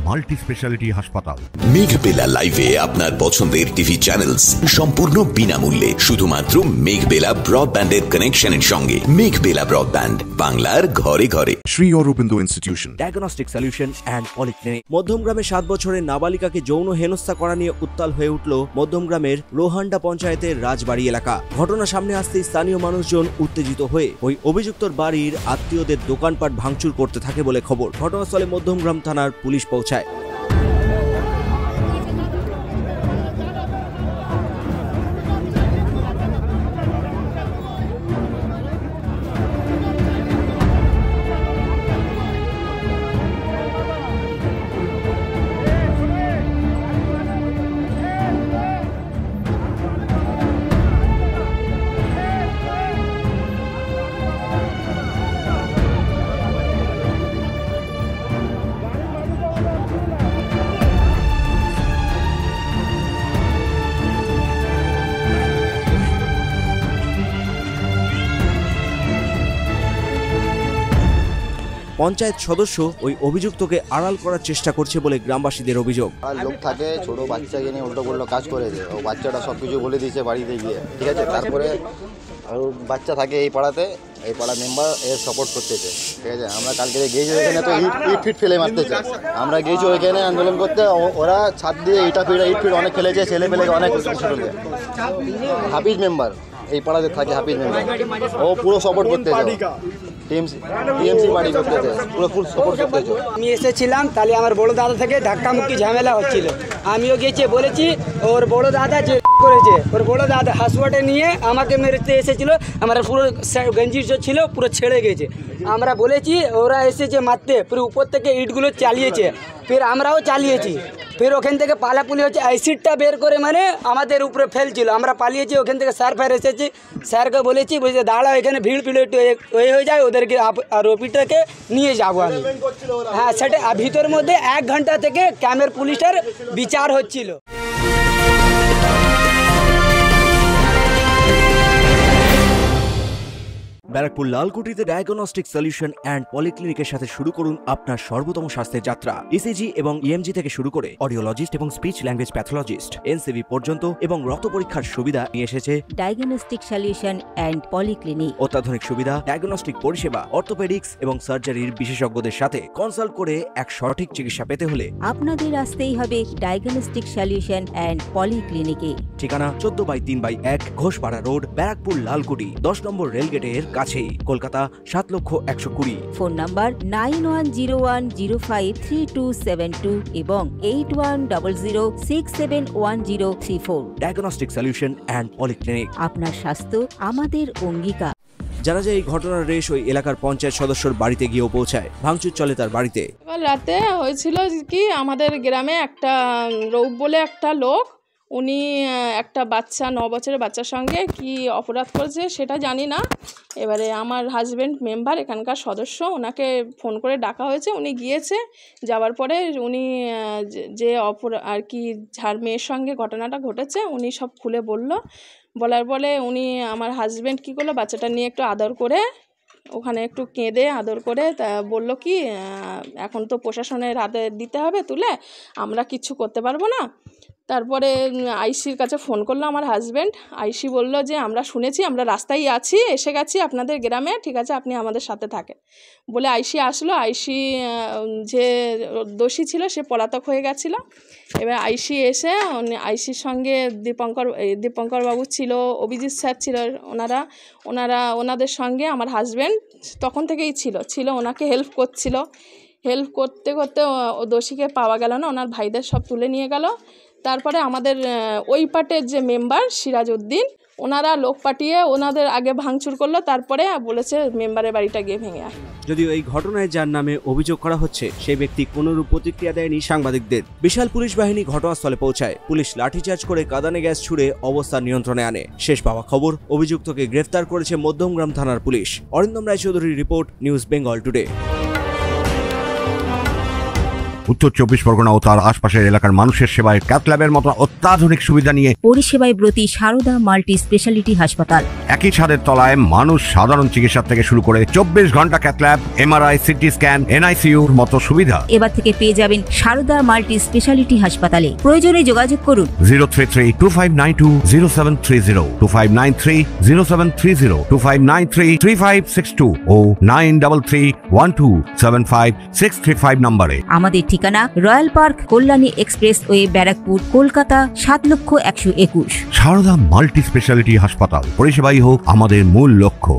Multi speciality হাসপাতাল। মেঘবেলা লাইভে আপনার পছন্দের টিভি চ্যানেলস সম্পূর্ণ বিনামূল্যে শুধুমাত্র মেঘবেলা ব্রডব্যান্ডের কানেকশনের সঙ্গে। মেঘবেলা ব্রডব্যান্ড, বাংলার ঘরে ঘরে। Shri Aurobindo institution, diagnostic solution and polyclinic. মধ্যমগ্রামে 7 বছরের নাবালিকাকে যৌন হেনস্থা করা নিয়ে উত্তাল হয়ে উঠল মধ্যমগ্রামের রোহান্ডা পঞ্চায়েতের রাজবাড়ি এলাকা। ঘটনা সামনে আসতেই স্থানীয় মানুষজন উত্তেজিত হয়ে ওই অভিযুক্তর বাড়ির আত্মীয়দের দোকানপাট ভাঙচুর করতে থাকে বলে খবর। ঘটনাস্থলে মধ্যমগ্রাম থানার পুলিশ পৌঁছায়। পঞ্চায়েত সদস্য ওই অভিযুক্তকে আড়াল করার চেষ্টা করছে বলে গ্রামবাসীদের অভিযোগ। আর লোক থাকে ছোট বাচ্চাকে নিয়ে উল্টো পাল্টা কাজ করেছে, ও বাচ্চাটা সব কিছু বলে দিয়েছে বাড়িতে গিয়ে, ঠিক আছে। তারপরে আর বাচ্চা থাকে এই পাড়াতে, এই পাড়ার মেম্বার এর সাপোর্ট করতেছে, ঠিক আছে। আমরা কালকে গিয়েছি ওইখানে, তো ইট ফিট ফেলে মারতেছে। আমরা গিয়েছি ওইখানে আন্দোলন করতে, ওরা ছাদ দিয়ে ইট ফিট অনেক ফেলেছে, ছেলে পেলে অনেক ছোটকে। হাফিজ মেম্বার এই পাড়াতে থাকে, হাফিজ মেম্বার, ও পুরো সাপোর্ট করতেছে, টিএমসি পার্টি করতেছে, পুরো ফুল সাপোর্ট করতেছে। আমি এসেছিলাম, তাহলে আমার বড় দাদা থেকে ধাক্কামুক্কি ঝামেলা হচ্ছিল। আমিও গিয়েছি, বলেছি ওর বড় দাদা যে করেছে, ওর বড় দাদা হাসুয়াটে নিয়ে আমাকে মেরেতে এসেছিল, আমার পুরো গঞ্জি ছিল পুরো ছেড়ে গেছে। আমরা বলেছি, ওরা এসেছে মারতে, পুরো উপর থেকে ইটগুলো চালিয়েছে, ফের আমরাও চালিয়েছি। ফের ওখান থেকে পালাপুলি হচ্ছে, অ্যাসিডটা বের করে মানে আমাদের উপরে ফেলছিল, আমরা পালিয়েছি। ওখান থেকে স্যার ফের এসেছি, স্যারকে বলেছি বুঝে দাঁড়াও, এখানে ভিড় হয়ে যায়, ওদেরকে আরোপিটাকে নিয়ে যাবো আমি। হ্যাঁ, সেটা ভিতরের মধ্যে 1 ঘন্টা থেকে ক্যামের পুলিশের বিচার হচ্ছিল। ব্যারাকপুর লালকুটিতে ডায়াগনস্টিক সলিউশন অ্যান্ড পলিক্লিনিকের সাথে শুরু করুন আপনার সর্বোত্তম স্বাস্থ্যের যাত্রা। ইসিজি এবং ইএমজি থেকে শুরু করে অডিওলজিস্ট এবং স্পিচ ল্যাঙ্গুয়েজ প্যাথোলজিস্ট, এনসিভি পর্যন্ত এবং রক্ত পরীক্ষার সুবিধা নিয়ে এসেছে ডায়াগনস্টিক সলিউশন অ্যান্ড পলিক্লিনিক। অত্যাধুনিক সুবিধা, ডায়াগনস্টিক পরিষেবা, অর্থোপেডিক্স এবং সার্জারির বিশেষজ্ঞদের সাথে কনসাল্ট করে এক সঠিক চিকিৎসা পেতে হলে আপনাদের আসতেই হবে ডায়াগনস্টিক সলিউশন অ্যান্ড পলিক্লিনিকে। ঠিকানা 14/3/1 ঘোষপাড়া রোড, ব্যারাকপুর লালকুটি, 10 নম্বর রেলগেটের কাছেই, কলকাতা 7,120,000। ফোন নাম্বার 9101053272 এবং 8100671034। ডায়াগনস্টিক সলিউশন অ্যান্ড পলিক্লিনিক, আপনার স্বাস্থ্য আমাদের অঙ্গীকার। জানা যায় এই ঘটনার রেশ ওই এলাকার পঞ্চায়েত সদস্যর বাড়িতে গিয়েও পৌঁছায়। ভাঙচুর চলে তার বাড়িতে। রাতে হয়েছিল কি, আমাদের গ্রামে একটা রৌপ বলে একটা লোক, উনি একটা বাচ্চা 9 বছরের বাচ্চার সঙ্গে কি অপরাধ করেছে সেটা জানি না। এবারে আমার হাজব্যান্ড মেম্বার এখানকার সদস্য, ওনাকে ফোন করে ডাকা হয়েছে, উনি গিয়েছে। যাওয়ার পরে উনি যে আর কি যার মেয়ের সঙ্গে ঘটনাটা ঘটেছে উনি সব খুলে বলার পরে উনি আমার হাজব্যান্ড কী করলো, বাচ্চাটা নিয়ে একটু আদর করে ওখানে একটু কেঁদে আদর করে তা বললো কি, এখন তো প্রশাসনের হাতে দিতে হবে তুলে, আমরা কিচ্ছু করতে পারবো না। তারপরে আইসির কাছে ফোন করলো আমার হাজব্যান্ড। আইসি বলল যে আমরা শুনেছি, আমরা রাস্তায় আছি, এসে গেছি আপনাদের গ্রামে, ঠিক আছে আপনি আমাদের সাথে থাকেন বলে আইসি আসলো। আইসি যে দোষী ছিল সে পলাতক হয়ে গেছিল। এবার আইসি এসে আইসির সঙ্গে দীপঙ্কর বাবু ছিল, অভিজিৎ স্যার ছিল, ওনাদের সঙ্গে আমার হাজব্যান্ড তখন থেকেই ছিল ওনাকে হেল্প করতে করতে দোষীকে পাওয়া গেল না, ওনার ভাইদের সব তুলে নিয়ে গেল। তারপরে আমাদের ওই পার্টের যে মেম্বার সিরাজউদ্দিন, ওনারা লোক পাঠিয়ে ওনাদের আগে ভাঙচুর করলো, তারপরে বলেছে মেম্বারের বাড়িটা গিয়ে ভেঙে আয়। যদিও এই ঘটনায় যার নামে অভিযোগ করা হচ্ছে সেই ব্যক্তি কোনরূপ প্রতিক্রিয়া দেয়নি সাংবাদিকদের। বিশাল পুলিশ বাহিনী ঘটনাস্থলে পৌঁছায়। পুলিশ লাঠিচার্জ করে কাঁদানে গ্যাস ছুড়ে অবস্থা নিয়ন্ত্রণে আনে। শেষ পাওয়া খবর, অভিযুক্তকে গ্রেফতার করেছে মধ্যমগ্রাম থানার পুলিশ। অরিন্দম রায়চৌধুরীর report, news Bengal today. Uttar 24 Pargana ও তার আশপাশের এলাকার মানুষের সেবায় ক্যাথ ল্যাবের মতো অত্যাধুনিক সুবিধা নিয়ে পরিষেবায় ব্রতী সারদা মাল্টি স্পেশালিটি হাসপাতাল। একই ছাদের তলায় মানুষ সাধারণ চিকিৎসা থেকে শুরু করে 24 ঘন্টা cath lab, MRI, CT scan, এনআইসিইউর মতো সুবিধা এবার থেকে পেয়ে যাবেন সারদা মাল্টি স্পেশালিটি হাসপাতালে। প্রয়োজনে যোগাযোগ করুন 033-2592-0730, 2593-0730, 2593-3562 ও 9331275635 নম্বরে। আমাদের ঠিকানা royal park, Kalyani expressway, Barrackpore, Kolkata 7,121,000। Sarada multi speciality হাসপাতাল, পরিষেবাই হোক আমাদের মূল লক্ষ্য।